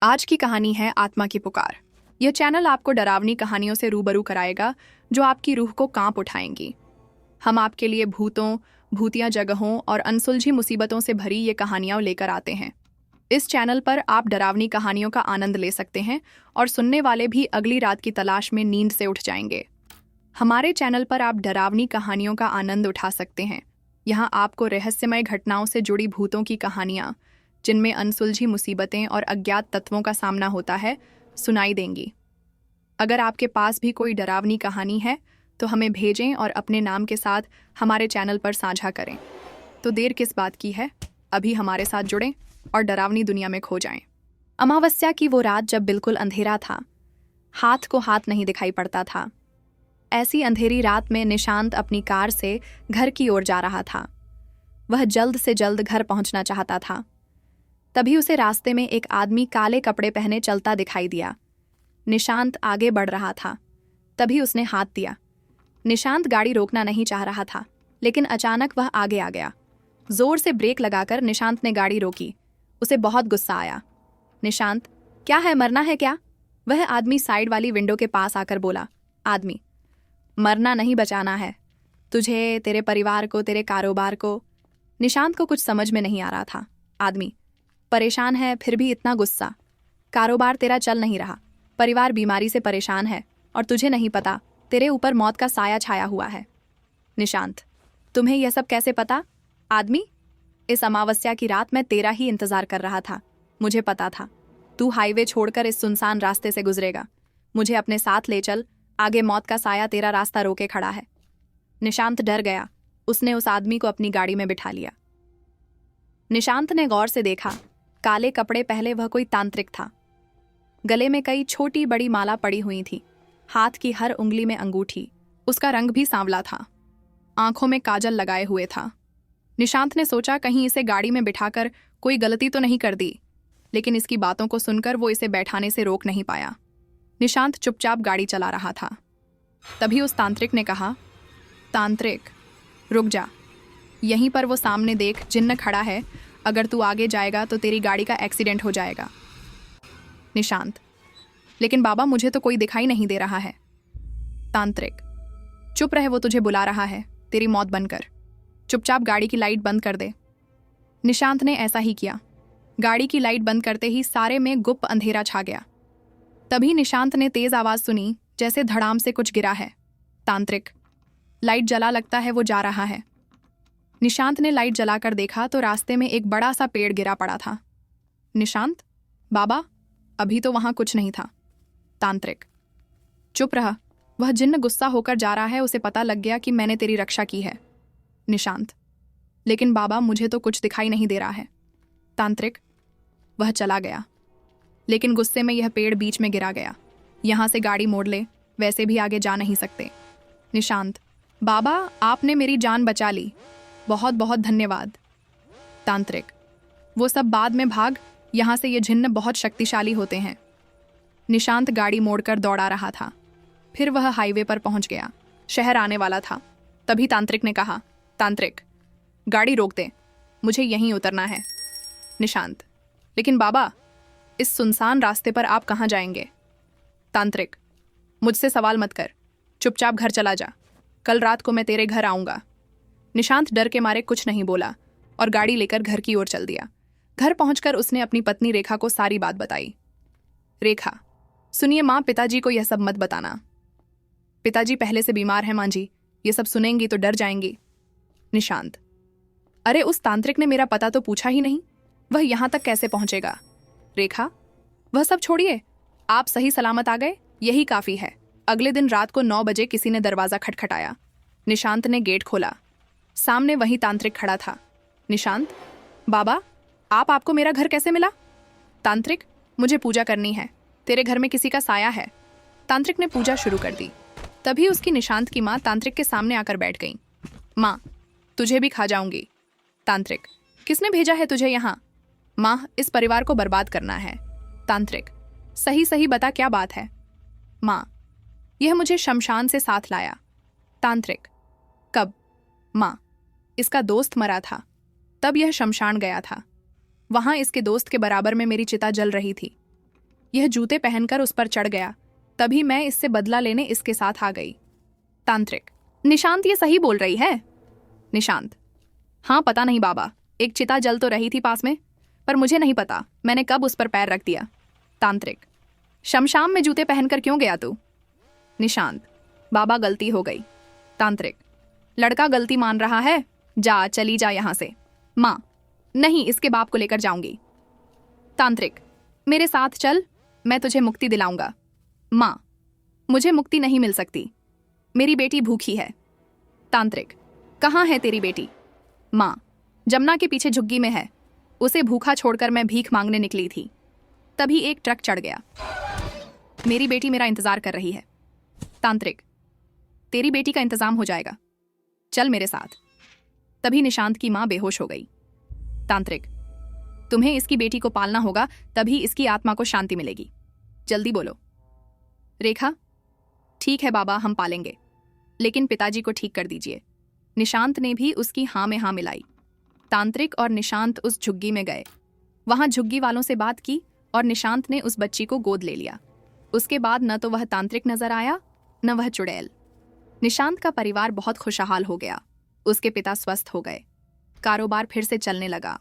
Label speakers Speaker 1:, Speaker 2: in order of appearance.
Speaker 1: आज की कहानी है आत्मा की पुकार। यह चैनल आपको डरावनी कहानियों से रूबरू कराएगा जो आपकी रूह को कांप उठाएंगी। हम आपके लिए भूतों, भूतिया जगहों और अनसुलझी मुसीबतों से भरी ये कहानियां लेकर आते हैं। इस चैनल पर आप डरावनी कहानियों का आनंद ले सकते हैं और सुनने वाले भी अगली रात की तलाश में नींद से उठ जाएंगे। हमारे चैनल पर आप डरावनी कहानियों का आनंद उठा सकते हैं। यहाँ आपको रहस्यमय घटनाओं से जुड़ी भूतों की कहानियाँ, जिनमें अनसुलझी मुसीबतें और अज्ञात तत्वों का सामना होता है, सुनाई देंगी। अगर आपके पास भी कोई डरावनी कहानी है तो हमें भेजें और अपने नाम के साथ हमारे चैनल पर साझा करें। तो देर किस बात की है, अभी हमारे साथ जुड़ें और डरावनी दुनिया में खो जाएं। अमावस्या की वो रात जब बिल्कुल अंधेरा था, हाथ को हाथ नहीं दिखाई पड़ता था। ऐसी अंधेरी रात में निशांत अपनी कार से घर की ओर जा रहा था। वह जल्द से जल्द घर पहुंचना चाहता था। तभी उसे रास्ते में एक आदमी काले कपड़े पहने चलता दिखाई दिया। निशांत आगे बढ़ रहा था, तभी उसने हाथ दिया। निशांत गाड़ी रोकना नहीं चाह रहा था, लेकिन अचानक वह आगे आ गया। जोर से ब्रेक लगाकर निशांत ने गाड़ी रोकी। उसे बहुत गुस्सा आया। निशांत, क्या है, मरना है क्या? वह आदमी साइड वाली विंडो के पास आकर बोला। आदमी, मरना नहीं, बचाना है तुझे, तेरे परिवार को, तेरे कारोबार को। निशांत को कुछ समझ में नहीं आ रहा था। आदमी, परेशान है फिर भी इतना गुस्सा? कारोबार तेरा चल नहीं रहा, परिवार बीमारी से परेशान है और तुझे नहीं पता तेरे ऊपर मौत का साया छाया हुआ है। निशांत, तुम्हें यह सब कैसे पता? आदमी, इस अमावस्या की रात मैं तेरा ही इंतजार कर रहा था। मुझे पता था तू हाईवे छोड़कर इस सुनसान रास्ते से गुजरेगा। मुझे अपने साथ ले चल, आगे मौत का साया तेरा रास्ता रोके खड़ा है। निशांत डर गया। उसने उस आदमी को अपनी गाड़ी में बिठा लिया। निशांत ने गौर से देखा। काले कपड़े पहले वह कोई तांत्रिक था। गले में कई छोटी बड़ी माला पड़ी हुई थी, हाथ की हर उंगली में अंगूठी। उसका रंग भी सांवला था, आंखों में काजल लगाए हुए था। निशांत ने सोचा कहीं इसे गाड़ी में बिठाकर कोई गलती तो नहीं कर दी, लेकिन इसकी बातों को सुनकर वो इसे बैठाने से रोक नहीं पाया। निशांत चुपचाप गाड़ी चला रहा था। तभी उस तांत्रिक ने कहा, तांत्रिक, रुक जा, यहीं पर वो सामने देख, जिन्न खड़ा है। अगर तू आगे जाएगा तो तेरी गाड़ी का एक्सीडेंट हो जाएगा। निशांत, लेकिन बाबा मुझे तो कोई दिखाई नहीं दे रहा है। तांत्रिक, चुप रहे, वो तुझे बुला रहा है तेरी मौत बनकर। चुपचाप गाड़ी की लाइट बंद कर दे। निशांत ने ऐसा ही किया। गाड़ी की लाइट बंद करते ही सारे में गुप्त अंधेरा छा गया। तभी निशांत ने तेज आवाज सुनी, जैसे धड़ाम से कुछ गिरा है। तांत्रिक, लाइट जला, लगता है वो जा रहा है। निशांत ने लाइट जलाकर देखा तो रास्ते में एक बड़ा सा पेड़ गिरा पड़ा था। निशांत, बाबा, अभी तो वहां कुछ नहीं था। तांत्रिक, चुप रहा, वह जिन्न गुस्सा होकर जा रहा है, उसे पता लग गया कि मैंने तेरी रक्षा की है। निशांत, लेकिन बाबा मुझे तो कुछ दिखाई नहीं दे रहा है। तांत्रिक, वह चला गया, लेकिन गुस्से में यह पेड़ बीच में गिरा गया। यहां से गाड़ी मोड़ ले, वैसे भी आगे जा नहीं सकते। निशांत, बाबा आपने मेरी जान बचा ली, बहुत बहुत धन्यवाद। तांत्रिक, वो सब बाद में भाग, यहां से ये जिन्न बहुत शक्तिशाली होते हैं। निशांत गाड़ी मोड़कर दौड़ा रहा था। फिर वह हाईवे पर पहुंच गया, शहर आने वाला था। तभी तांत्रिक ने कहा, तांत्रिक, गाड़ी रोक दे, मुझे यहीं उतरना है। निशांत, लेकिन बाबा, इस सुनसान रास्ते पर आप कहाँ जाएंगे? तांत्रिक, मुझसे सवाल मत कर, चुपचाप घर चला जा, कल रात को मैं तेरे घर आऊँगा। निशांत डर के मारे कुछ नहीं बोला और गाड़ी लेकर घर की ओर चल दिया। घर पहुंचकर उसने अपनी पत्नी रेखा को सारी बात बताई। रेखा, सुनिए माँ, पिताजी को यह सब मत बताना। पिताजी पहले से बीमार हैं माँ जी, ये सब सुनेंगी तो डर जाएंगी। निशांत, अरे उस तांत्रिक ने मेरा पता तो पूछा ही नहीं, वह यहाँ तक कैसे पहुंचेगा? रेखा, वह सब छोड़िए, आप सही सलामत आ गए, यही काफी है। अगले दिन रात को 9 बजे किसी ने दरवाजा खटखटाया। निशांत ने गेट खोला। सामने वही तांत्रिक खड़ा था। निशांत, बाबा आपको मेरा घर कैसे मिला? तांत्रिक, मुझे पूजा करनी है, तेरे घर में किसी का साया है। तांत्रिक ने पूजा शुरू कर दी। तभी उसकी निशांत की माँ तांत्रिक के सामने आकर बैठ गई। माँ, तुझे भी खा जाऊंगी। तांत्रिक, किसने भेजा है तुझे यहाँ? माँ, इस परिवार को बर्बाद करना है। तांत्रिक, सही सही बता, क्या बात है? माँ, यह मुझे शमशान से साथ लाया। तांत्रिक, कब? माँ, इसका दोस्त मरा था, तब यह शमशान गया था। वहां इसके दोस्त के बराबर में मेरी चिता जल रही थी। यह जूते पहनकर उस पर चढ़ गया। तभी मैं इससे बदला लेने इसके साथ आ गई। तांत्रिक, निशांत ये सही बोल रही है? निशांत, हाँ पता नहीं बाबा, एक चिता जल तो रही थी पास में, पर मुझे नहीं पता मैंने कब उस पर पैर रख दिया। तांत्रिक, शमशाम में जूते पहनकर क्यों गया तू? निशांत, बाबा गलती हो गई। तांत्रिक, लड़का गलती मान रहा है, जा चली जा यहां से। माँ, नहीं, इसके बाप को लेकर जाऊंगी। तांत्रिक, मेरे साथ चल, मैं तुझे मुक्ति दिलाऊंगा। माँ, मुझे मुक्ति नहीं मिल सकती, मेरी बेटी भूखी है। तांत्रिक, कहाँ है तेरी बेटी? माँ, जमुना के पीछे झुग्गी में है, उसे भूखा छोड़कर मैं भीख मांगने निकली थी, तभी एक ट्रक चढ़ गया। मेरी बेटी मेरा इंतजार कर रही है। तांत्रिक, तेरी बेटी का इंतजाम हो जाएगा, चल मेरे साथ। तभी निशांत की मां बेहोश हो गई। तांत्रिक, तुम्हें इसकी बेटी को पालना होगा, तभी इसकी आत्मा को शांति मिलेगी, जल्दी बोलो। रेखा, ठीक है बाबा, हम पालेंगे, लेकिन पिताजी को ठीक कर दीजिए। निशांत ने भी उसकी हाँ में हाँ मिलाई। तांत्रिक और निशांत उस झुग्गी में गए, वहां झुग्गी वालों से बात की और निशांत ने उस बच्ची को गोद ले लिया। उसके बाद न तो वह तांत्रिक नजर आया, न वह चुड़ैल। निशांत का परिवार बहुत खुशहाल हो गया, उसके पिता स्वस्थ हो गए, कारोबार फिर से चलने लगा।